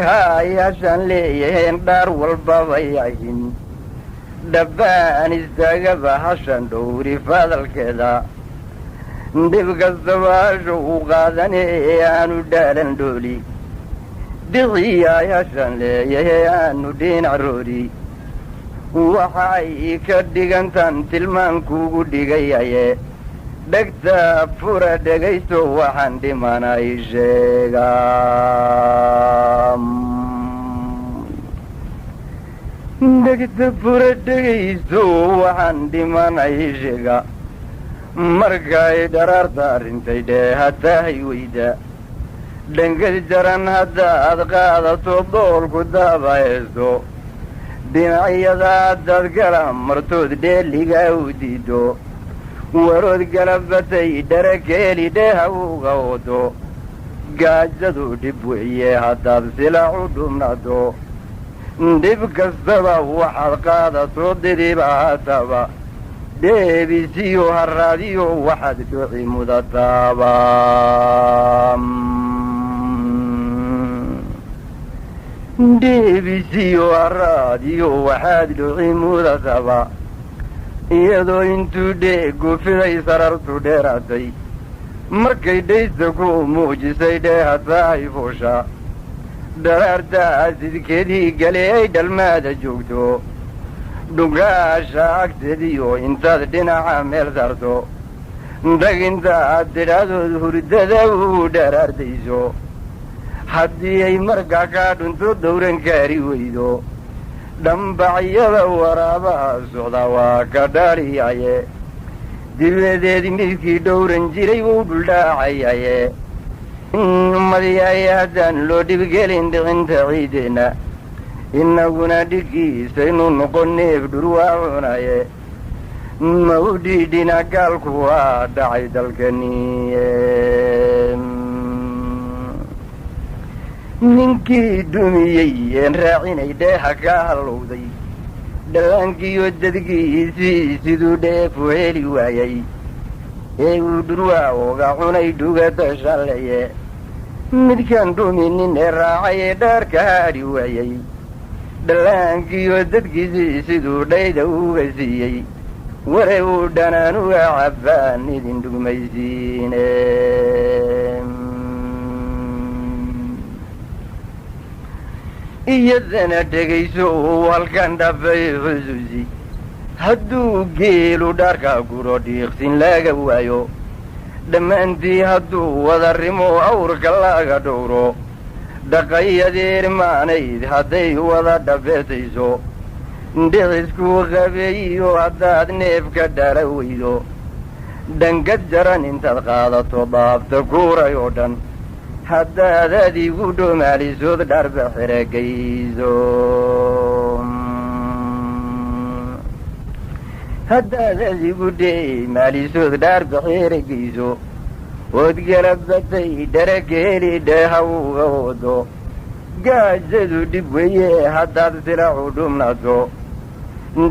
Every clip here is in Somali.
dhagahayaashaan leeyahayn dhaar walbabay ahin dhabbaan istaagaba hashan dhowri fadalkeeda dhib kastaba hasho u qaadane aanu dhaalan dhooli dhiqiyayaashaan leeyahay aanu dhinac roori waxay ka dhigantan tilmaan kuugu dhigayaye dhegta fura dhegaysto waxaan dhimanay sheega dhegta fura dhegaysto waxaan dhimanay sheega markay dharaarta arrintay dheeha tahay weyda dhangad jaran haddaad qaadato doolku daaba heesto dhinacyada haddaad gala martood dheeliga u diido warood galabatay dharakeeli dheeha uga wado gaajadu dhib weeye haddaad silaac u dhumnato dhib kastaba waxaad qaadato didiba hataba dheebisiyo haraadiyo waxaad dhoci mudataaba dheebisiyo haraadiyo waxaad dhoci mudataba iyadoo intuu dheegu fiday sarartu dheeraatay markay dhaysta ku muujisay dheeha tahay fuusha dharaarta asidkeedii gale ay dhalmaada joogto dhugaasha agteediyo intaad dhinaca meel saarto dhaginta aad tidhahdood hurdada u dharaardayso haddii ay markaa kaa dhunto dawran kaari weydo dhambacyada waraabaha socda waa ka dhaaliyaye dibadeed midkii dhowran jiray wuu dhuldhaacayaye madiyaye haddaan loo dhibgelin dhicinta ciideenna innaguna dhiggiisaynu noqon neef dhurwaa cunaye ma u dhiidhina gaalku waa dhacay dalkaniye ninkii dhumiyey een raacinay dheeha ka hallowday dhallaankiiyo dadkiisii siduu dheefu heli waayay ee uu dhurwaa oga cunay dhugata shaleye midkaan dhuminin ee raacay ee dhaarka haadhi waayay dhallaankiiyo dadkiisii siduu dhayda uga siiyey ware uu dhanaan uga cabbaan idin dhugmaysiine iyadana dhegayso halkan dhafay xusuusi hadduu geelu dhaarka guro dhiiqsin laga waayo dhammaantii hadduu wada rimo awrka laga dhowro dhaqayadeer maanayd hadday wada dhafeetayso dhiqiskuu qabeeyiyo haddaad neefka dhala weydo dhangad jaran intaad qaadato dhaabta kuuray oo dhan haddaad adigu dhoomaalisood dharba xeragayso haddaad adigu dhemaalisood dharba xeragayso ood galabatay dharakeeli dheeha uga wado gaajadu dhib weeye haddaad silaacu dhumnato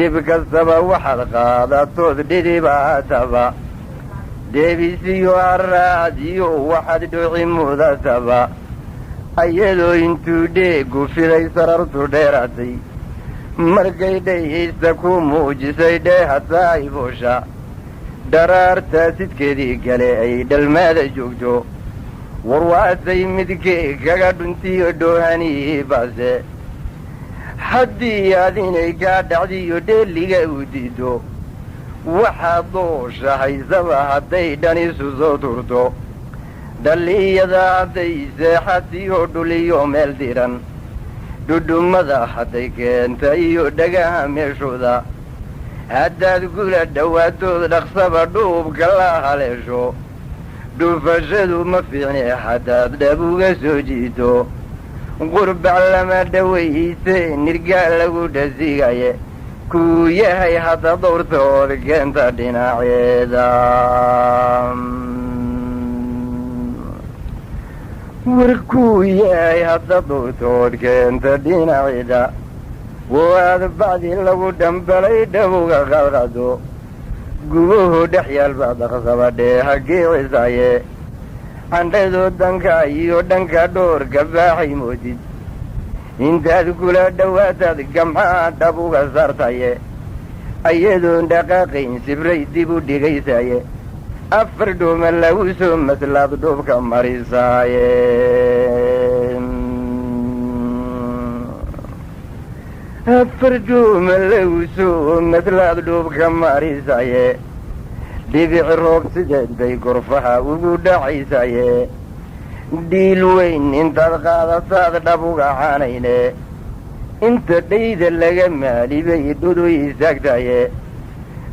dhib kastaba waxaad qaadatood dhidibaataba deebisiyo haraadiyo waxaad dhoci mudataba ayadoo intuu dheegu fiday sarartu dheeraatay markay dhayaysta ku muujisay dheeha tahay fuusha dharaarta sidkeedii gale ay dhalmaada joogto warwaasay midkee kaga dhuntiyo dhoohanii baase haddii aad inay kaa dhacdiyo dheeliga u diido waxaad doosha haysaba hadday dhanisu soo turto dhalliyada hadday seexatiyo dhuliyo meel diran dhudhummada hadday keenta iyo dhagaha meeshooda haddaad gula dhowaatood dhaqsaba dhuubka la haleesho dhufashadu ma fiicne haddaad dhabuga soo jiito qurbac lama dhawayse nirgaa lagu dhasigaye kuu yahay hadda dawrtood keenta dhinaceeda war kuu yahay hadda dawrtood keenta dhinaceeda waad bacdi lagu dhambalay dhawga qalqado gubaho dhex yaalba dhaqsaba dheeha geecisaye candhadoo danka iyo dhanka dhoorka baaxay moodid intaad kula dhowaataad gamcaa dhab uga saartaye ayadoon dhaqaaqayn sibray dib u dhigaysaye afar dhuuma lagu soo maslaad dhubka marisaaye afar dhuuma lagu soo maslaad dhubka marisaye dhibic roob sideed bay gorfaha ugu dhacaysaye dhiil weyn intaad qaadataad dhab uga caanayne inta dhayda laga maali bay dhudu istaagtaye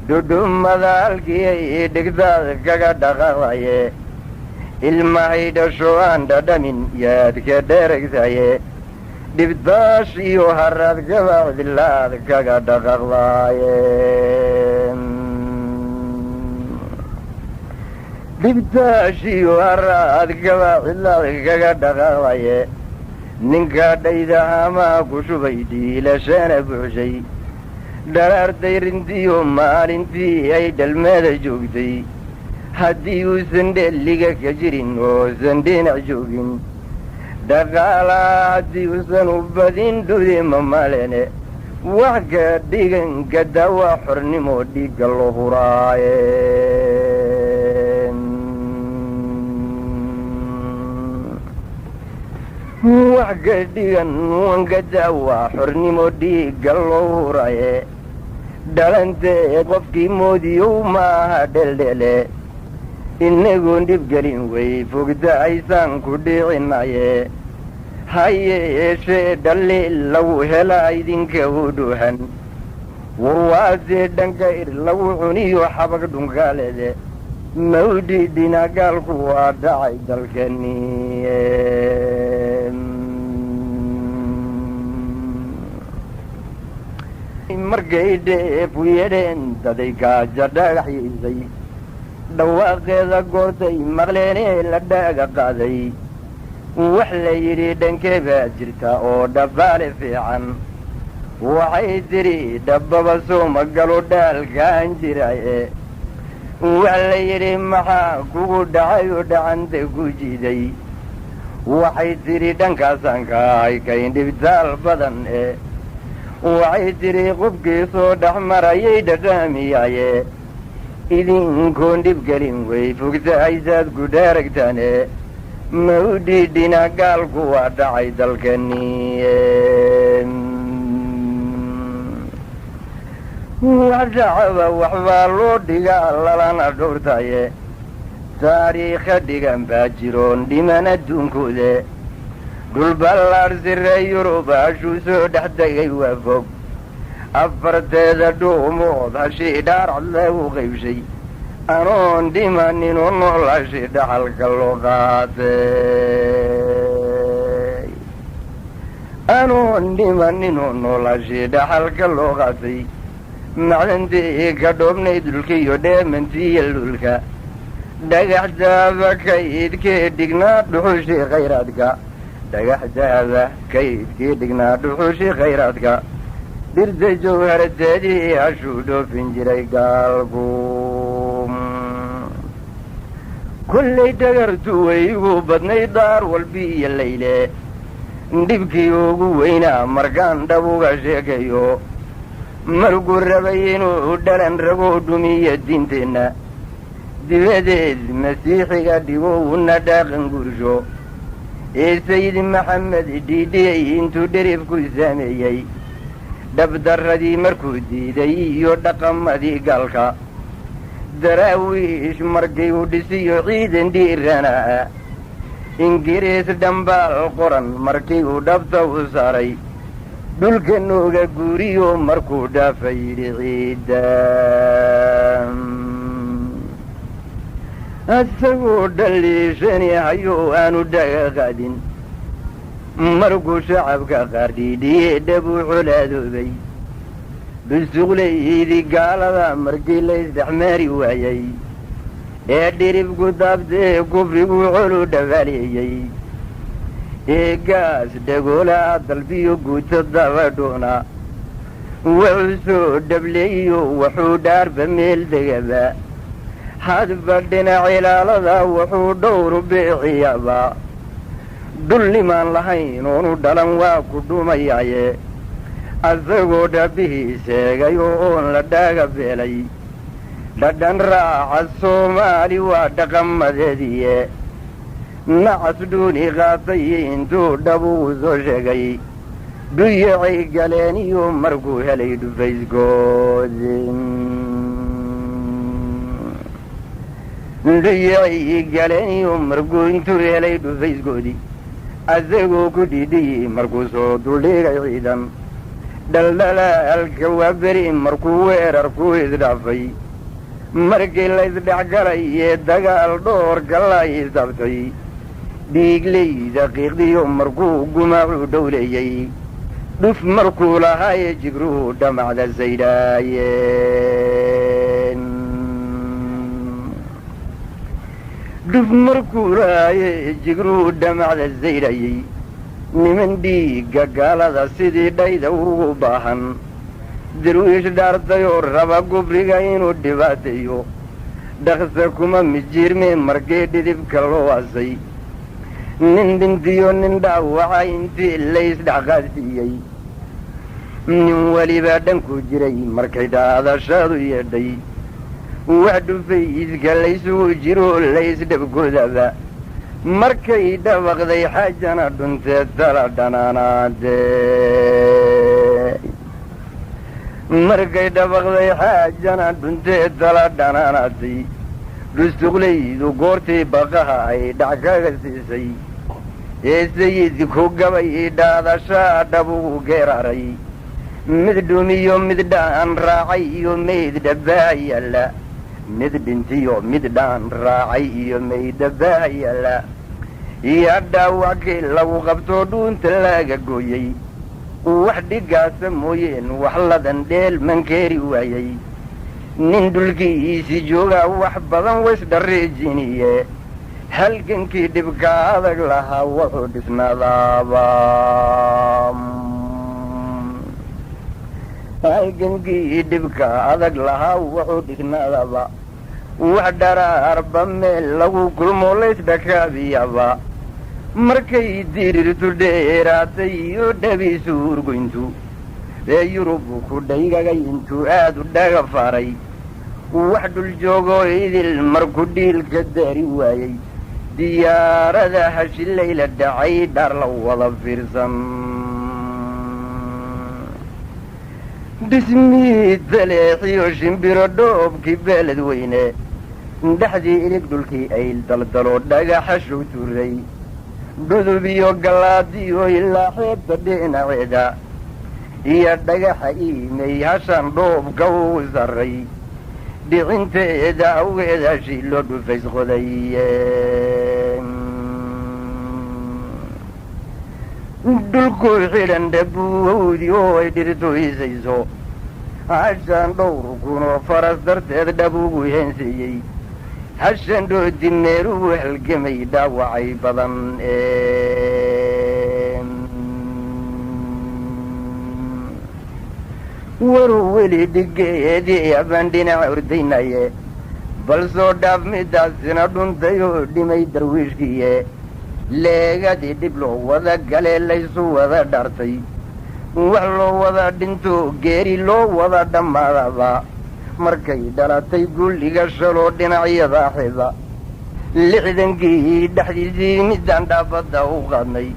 dhudhummada halkii ay dhigtaad kaga dhaqaaqdaye ilmahay dhasho aan dhadhamin yaad ka dheregtaye dhibtaash iyo haraad gabaacdilaad kaga dhaqaaqdaye dhibtaash iyo haraad gabaacdilaad kaga dhaqaaqdaye ninka dhaydahamaa ku shubay dhiilashana buuxshay dharaartay rintiyo maalintii ay dhalmeeda joogtay haddii uusan dhelliga ka jirin oosan dhinac joogin dhaqaalaa haddii uusan u badin dhudima malene wax ka dhigan kadawaa xornimo dhiigga loo huraaye wax ka dhigan wankadawaa xornimo dhiigga loo huraaye dhalantee qofkii moodiyow maaha dheldhele inagoon dhibgelin way fogta aysaan ku dhiicinaye haye yeeshee dhaliil lagu helaa idinka u dhuhan warwaasee dhanka ir lagu cuniyo xabag dhunkaalede mawdhidhina gaalku waa dhacay dalkani markay dheefu yedheen daday gaaja dhagaxyaysay dhawaaqeeda goortay maqleenee la dhaaga qaaday wax la yidhi dhankee baa jirta oo dhabaale fiican waxay tidhi dhabbaba sooma galo dhaalkaan jiraye wax la yidhi maxaa kugu dhacay oo dhacanta ku jiiday waxay tidhi dhankaasaan ka haykayn dhibtaal badan waxay tidhi qubkii soo dhex marayay dhaqaamiyaye idinkoon dhibgelin way fogta aysaad ku dhaaragtaane mawdhidhina gaalku waa dhacay dalkani wax dhacaba waxbaa loo dhigaa lalana dhowrtaye taariikha dhigan baa jiroon dhiman adduunkooda dhulballaar siree yurub hashuu soo dhex tegay waa fog afarteeda dhuumood hashii dhaarcad lagu qaybshay anoon dhimaninoo nool hashii dhaxalka loo qaatay anoon dhimaninoo nool hashii dhaxalka loo qaatay macdantii ka dhoobnay dulkiiyo dheemantiiyo lulka dhagaxdaaba kaydkee dhignaa dhuxushii khayraadka dhagaxdaaba kaydkii dhignaa dhuxushii khayraadka dhirta jawharadeedii hashuu dhoofin jiray gaalku kollay dhagartu waygu badnay daar walbi iyo layle dhibkii ugu weynaa markaan dhab uga sheekayo markuu rabay inuu dhalan ragoo dhumiyo diinteenna dibadeed masiixiga dhigo una dhaaqan gursho ee sayid maxamed dhiidhiyey intuu dheribku saameeyey dhabdarradii markuu diiday iyo dhaqamadii gaalka daraawiish markii uu dhisiyo ciidan dhiiranaa ingiriis dhambaal qoran markii uu dhabta u saaray dhulka nooga guuriyo markuu dhaafay yidhi ciidda asagoo dhaliishani hayou aanu dhaga qaadin markuu shacabka qaar dhiidhiyee dhabuu colaadoobay dhusuqlaydii gaalada markii la isdhexmaari waayey ee dhiribku daabtee kufriguu colu dhabaaleeyey ee gaas dhagoolaa dalbiyo guuto dabadhoona wuxuu soo dhableeyo wuxuu dhaarba meel degaba hadba dhinac ilaalada wuxuu dhowru beeciyaba dullimaan lahayn oonu dhalan waa ku dhumayaaye asagoo dhabbihii sheegay oon la dhaaga beelay dhadhan raaca soomaali waa dhaqamadeediye nacas dhuuni qaatay intuu dhabugu soo sheegay dhuyacay galeen iyo markuu helay dhufayskoodin dhuyacay galeen iyo markuu intuu helay dhufayskoodii asagoo ku dhidhiyey markuu soo duldhigay ciidan dhaldhalaalka waa beri markuu weerar ku isdhaafay markii laysdhexgalay ee dagaal dhoorka la isabtay dhiiglayda qiiqdiyo markuu gumaacu dhowleeyey dhuf markuu lahaaye jigruhu dhamacda saydhaayeen dhuf markuu lahaaye jigruhu dhamacda saydhayey niman dhiigga gaalada sidii dhayda ugu baahan darwiish dhaartayoo raba gubriga inuu dhibaateeyo dhaqsa kuma mijiirme markii dhidibka loo asay nin dhintiyo nin dhaawaca intii laysdhexqaadsiiyey nin welibaa dhanku jiray markay dhaadashaadu yeedhay wax dhufayska laysugu jiroo laysdhabgodaba markay dhabaqday xaajana dhunteed tala dhanaanaadee markay dhabaqday xaajana dhunteed tala dhanaanaatay dhustuqlaydu goortii baqaha ay dhac kaga siisay ee sayidku gabay dhaadashaa dhabugu geeraray mid dhumiyo mid dhaan raacay iyo mayd dhabbaa yaalla mid dhintiyo mid dhaan raacay iyo mayd dhabbaa yaalla iyo dhaawackii lagu qabtoo dhuunta laga gooyey wax dhigaasa mooyeen wax ladan dheel mankeeri waayey nin dhulkiisi joogaa wax badan waysdhareejiniye halgankii dhibka adag lahaa wuxuu dhisnaadaaba halgankii dhibka adag lahaa wuxuu dhisnaadaaba wax dharaarba meel lagu kulmo laysdhakaabiyaba markay dirirtu dheeraatay iyo dhabiisu urgoyntu ee yurub ku dhaygagay intuu aad u dhaga faaray wax dhul joogoo idil markuu dhiilka daari waayey diyaarada hashillayla dhacay dhaar la wada fiirsan dhismii taleexiyo shimbiro dhoobkii beeled weyne dhexdii ilig dhulkii ayl daldalo dhagaxa show tuuray dhudub iyo galaadiyo ilaa xeebta dhinaceeda iyo dhagaxa iimay hashan dhoobka ugu sarray dhicinteeda awgeeda shiloo dhufaysqodaye dhulku xidhan dhabuwowdii oo ay dhirtu hiisayso hashan dhowr kunoo faras darteed dhabugu heenseeyey hashan dhoodi meelugu halgamay dhaawacay badan waru weli dhigeedii abaan dhinaca ordaynaye bal soo dhaaf midaasina dhuntay oo dhimay darwiishkiiye leegadii dhib loo wada galee laysu wada dhaartay wax loo wada dhinto geeri loo wada dhammaadaba markay dhalatay gulliga shaloo dhinacyada xiba lixdankii dhexdiisii midaan dhaafadda u qaadnay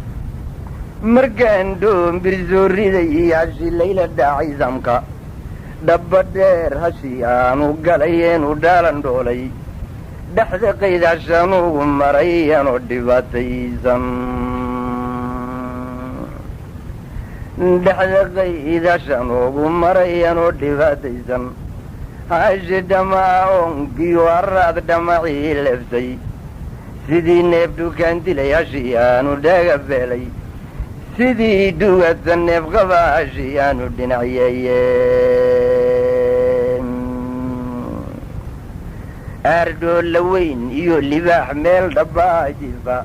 markaan dhoombir soo riday hashilayla dhaacay samka dhabba dheer hashii aanu galayeenu dhaalan dhoolay dhexda qayd hashanuugu maray anoo dhibaataysan dhexda qayd hashanuugu maray anoo dhibaataysan hashi dhamaa oonkiyo haraad dhamacii leeftay sidii neef dhukaan dilay hashii aanu dhaga beelay sidii dhugata neef qaba hashii aanu dhinacyeeye aardhoolla weyn iyo libaax meel dhabbaa jifa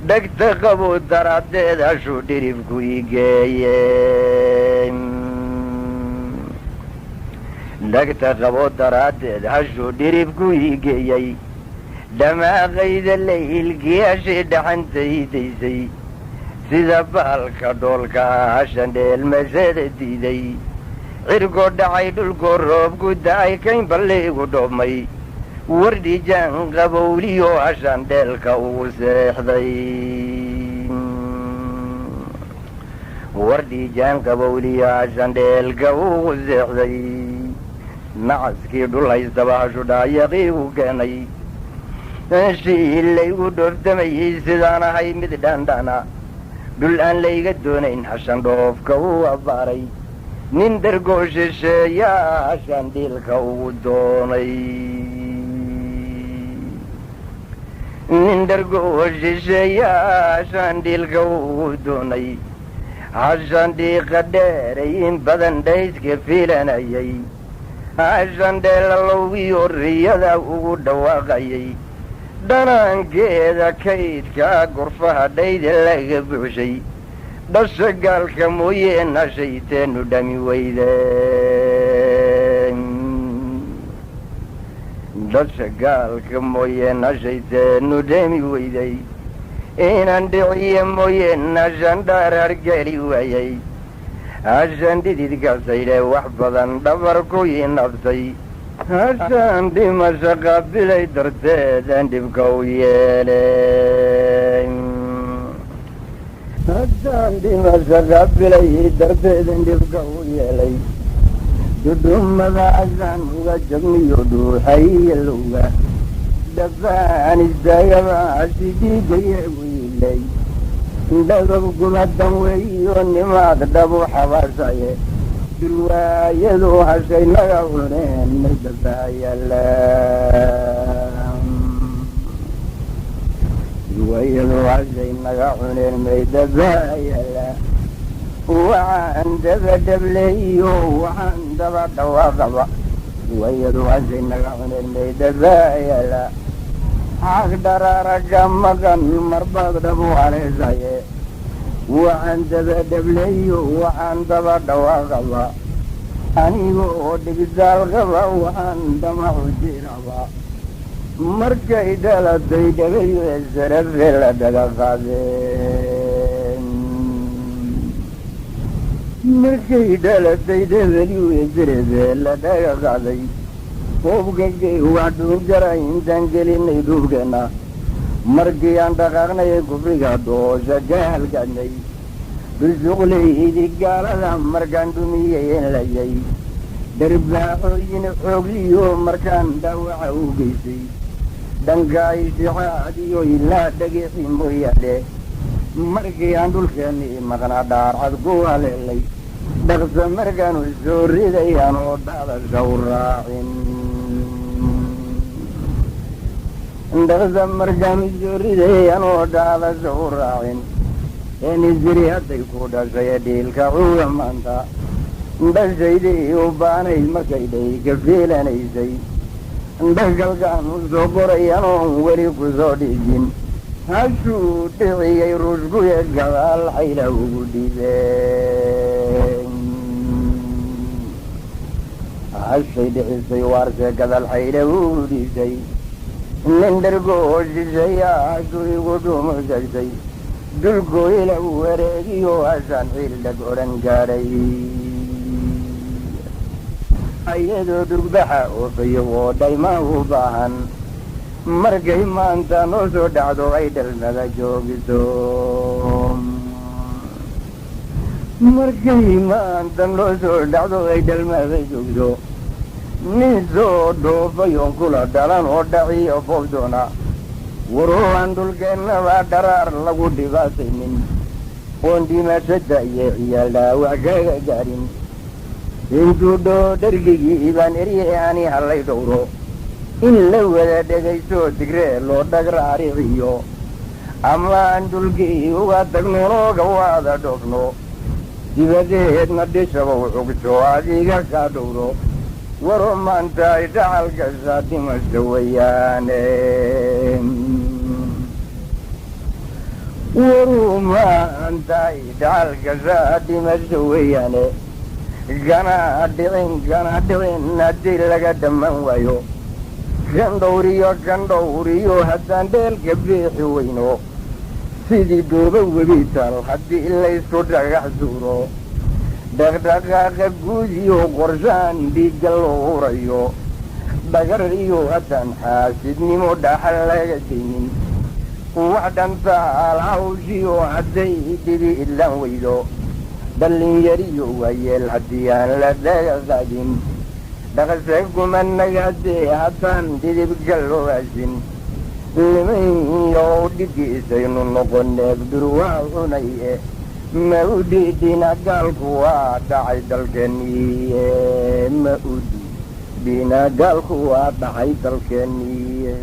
dhegta qabo daraaddeed hashuu dhiribku igeeye dhegta qabo daraaddeed hashuu dhiribku igeeyey دماغيد الليل قياشي دحن تيديسي سيدا بالكا دولكا عشان دي المساد ديدي عرقو دعي دولكو روب قدعي كين باللي قدومي وردي جان قبوليو عشان ديلكا وسيحضي وردي جان قبوليو عشان ديلكا وسيحضي نعسكي دولي استباشو دا يغيو كاني شي اللي قدوفتمي سيدانا هاي مددان دانا دول أن ليغا دونين عشان دوفكا واباري نندر قوشش يا عشان ديلكا ودوني نندر قوشش يا عشان ديلكا ودوني عشان دي قدارين بدن دايس كفيلنا يي عشان ديل اللوي والرياضة ودواقعي dhanaankeeda kaydkaa gurfaha dhayda laga buuxshay dhasha gaalka mooyeena shayteenu dhami weydeen dhasha gaalka mooyeena shayteenu dhami weyday inaan dhiciye mooyeena shandhaar hargeli waayay hashan dhididkasaydhe wax badan dhabar ku inabtay hashaan dhimasha qaabilay darteedaan dhibka u yeelay hashaan dhimasha qaabilay darteedan dhibka u yeelay dudhumada casaan uga jabniyo dhuuxayalowga dhafaan istaagaba hasi dhiigaya wiilay dhagab gumadan weeyo nimaad dhabu xabaasaye دلوايدو هشي نغا ونين مدفايلا دلوايدو هشي نغا ونين مدفايلا وعن دفا دبليو وعن دفا دواقبا دلوايدو هشي نغا ونين مدفايلا عقدر رقم مقن مربق دبو علي زيه وعن دبا دبليو وعن دبا دواقبا أنيقو دقزال غبا وعن دمع جيربا مركي دالا ديدبيو الزرف لدقا قادين مركي دالا ديدبيو الزرف لدقا قادين وبقى وعدو جراين تنجلين يدوبقنا مركي عند غرنا يكفرقا دوشا جاهل قاني بالزغلي إذي قال لهم مركان دميين ليي دربا حوين حوغيو مركان داوعه قيسي دنقاي سعاديو إلا دقيسي مويالي مركي عندو الخياني مغنى دار عدقوها للي دغس مركان الزوري ديانو دادا الزوراعين دغس مركان الزوري ديانو دادا الزوراعين إني زريعتي كودا سيدي الكعوة مانتا دجيدي وباني المكيدي كفيلاني سي دجل كانو زوبريانو وريكو زوديجين هاشو تغيي رزقو يقال حيلا وديبين هاشي دحسي وارسي كذا الحيلا وديسي نندرقو جيسي هاشو يقودو مجيسي دلقو إلى وريقيو عشان حيلك أورنقاري أيدو درقبحا وفيو دايما وباهن مرقي ما انت نوسو دعدو عيد المذاجو بسوم مرقي ما انت نوسو دعدو عيد المذاجو بسوم نيزو دو فيون كلا داران ودعي وفوزونا وروان دلقنا ودرار لغو دغاسين وندي ما سدأي عيالا وعقاق قارين انتو دو درقي إبان إرياني هالي دورو إن لو دقيسو تقري لو دقراري غيو أما أن دلقي وغاتقنو قوادا دوكنو دباديت ندشبو وحكسو عزيقا كادورو ورمان تايتا القزات مستوياني ورمان تايتا القزات مستوياني قنا دغين ندي لك دمان ويو gandhowriyo haddaan dheelka beexi weyno sidii dhooba webital haddii laysku dhagax suuro dhaqdhaqaaqa guud iyo qorshaan dhiigga loo hurayo dhagar iyo haddaan xaasidnimo dhaxal laga daynin wax dhantaal hawshiyo hadday dhibi ilan weydo dhallinyariyo waayeel haddii aan la dhagaqadin dhaqase kuma nagaadee haddaan dhidibga loo haasin limayo dhigiisaynu noqoneeb durwaa cunaye ma u dhiidhina gaalku waa dhacay dalkeeniye ma u dhiidhina gaalku waa dhacay dalkeeniye